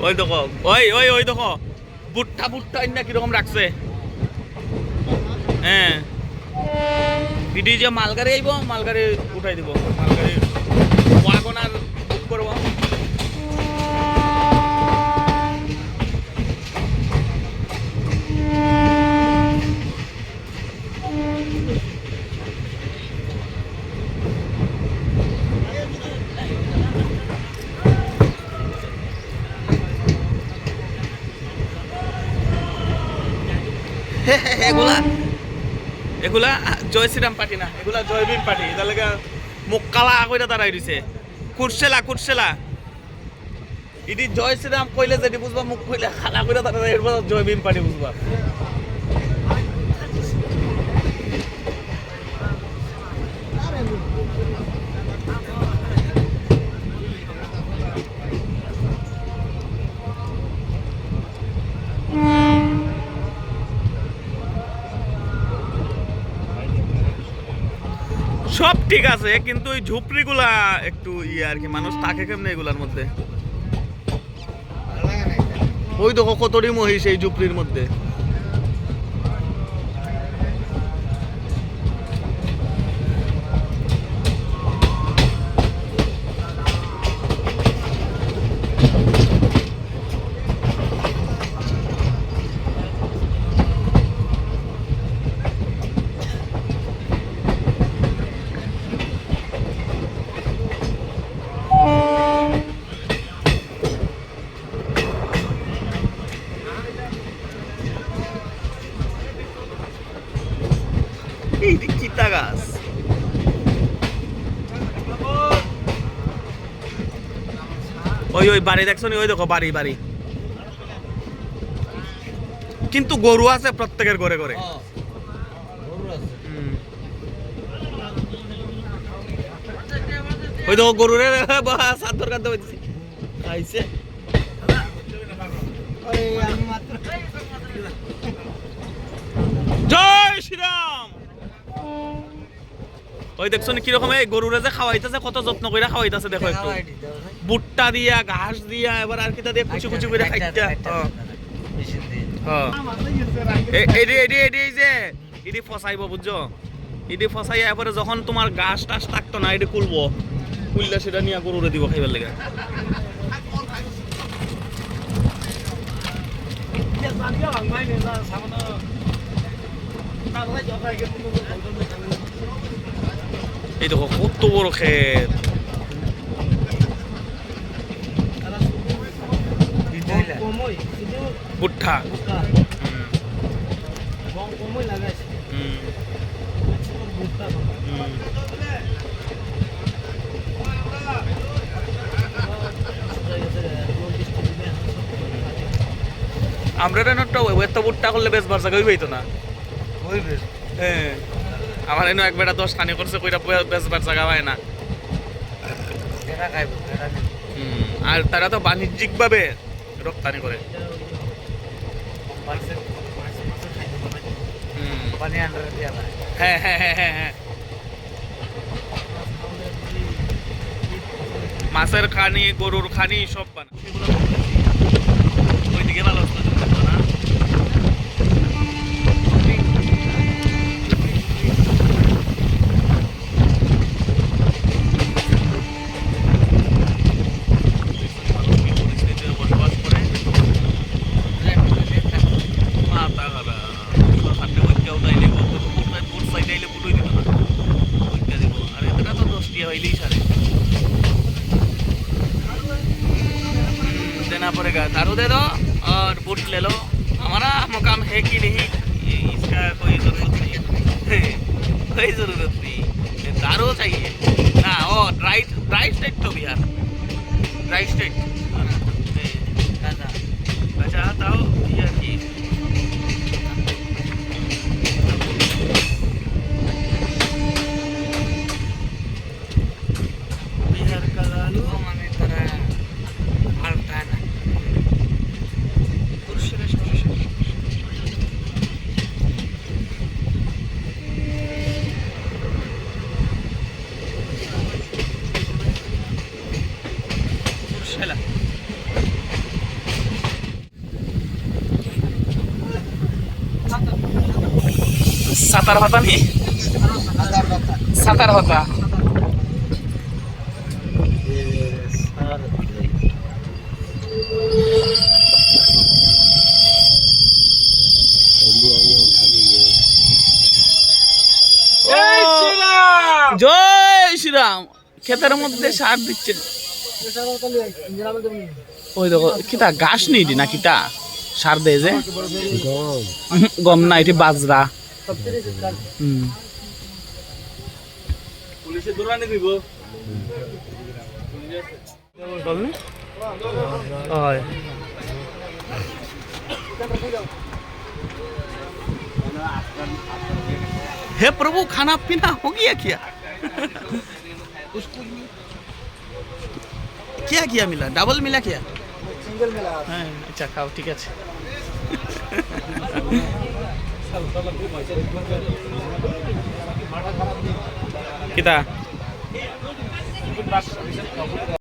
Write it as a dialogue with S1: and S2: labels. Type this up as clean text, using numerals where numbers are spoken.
S1: ওই দেখো ওই দেখো বুট্টা বুট্টা না কিরকম রাখছে। হ্যাঁ ইডি যে মালগাড়ি আইব মালগাড়ি উঠাই দিব, মালগাড়ি ওয়াগনার বুক করবো। এগুলা এগুলা জয় শ্রীরাম পার্টি না, এগুলা জয় ভীম পার্টি। এটার লাগে মুখ কালা কইরা দাঁড়াই দিছে। কুরসেলা ইডি জয় শ্রীরাম কইলে যেটি বুঝবা, মুখ কইলে খালা কইরা দাঁড়াই এরপর জয় ভীম পার্টি বুঝবা। সব ঠিক আছে কিন্তু ওই ঝুপড়িগুলা একটু আর কি, মানুষ থাকে কেমনে এগুলার মধ্যে। ওই দেখো কতটি মহিষ এই ঝুপড়ির মধ্যে। চিতা গাছ ওই বাড়ি দেখছো নি, ওই দেখো বাড়ি কিন্তু গরু আছে প্রত্যেকের ঘরে ঘরে। ওই দেখো গরুরে সাতর কাঁদতে হয়েছে খাইছে। জয় শ্রীরাম। ওই দেখছো নি কিরকম এই গরুরে যে খাওয়াইতেছে, কত যত্ন করে খাওয়াইতেছে দেখো, একটু বুট্টা দিয়া ঘাস দিয়া এবার আর কিটা দিয়ে কুচি কুচি করে খাইতে। এডি ফসাইব বুঝছো, এডি ফসাইয়া এবারে যখন তোমার ঘাস টাস থাকতো না এডি কুলবো, কুললে সেটা নিয়ে গরুরে দিব খাইবার লেগে। এই দেখো কত বড় ক্ষেত। ভুট্টা আমরা এত ভুট্টা করলে বেশ বার্সা কই হইতো না। হ্যাঁ আমার এনে এক বেটা 10 খানি করছে, কইরা বেচবার জায়গা হয় না। আর তারা তো বাণিজ্যিক ভাবে রপ্তানি করে। হ্যাঁ মাছের খানি গরুর খানি সব বানা। ওইদিকে ভালো না देना पड़ेगा, दारू दे दो और बूट ले लो, हमारा मुकाम है कि नहीं इसका कोई जरूरत नहीं है। कोई जरूरत नहीं, दारू चाहिए ना। और ड्राई स्टेट तो बिहार ड्राई स्टेट अच्छा ताओ ये की बिहार का लालू माने तरह अल्टाना সাঁতার ভাতা নেই, সাঁতার ভাতা। জয় শ্রীরাম। ক্ষেতের মধ্যে সার দিচ্ছে, ওই দেখো কিতা ঘাস নেই না কিতা সার দেয় যে, গম না এটি বাজরা। পুলিশে দৌড়ানি দিব हे प्रभु खाना पीना हो गया क्या? क्या किया मिला? डबल मिला क्या? सिंगल मिला। हाँ अच्छा खाओ ठीक है। किता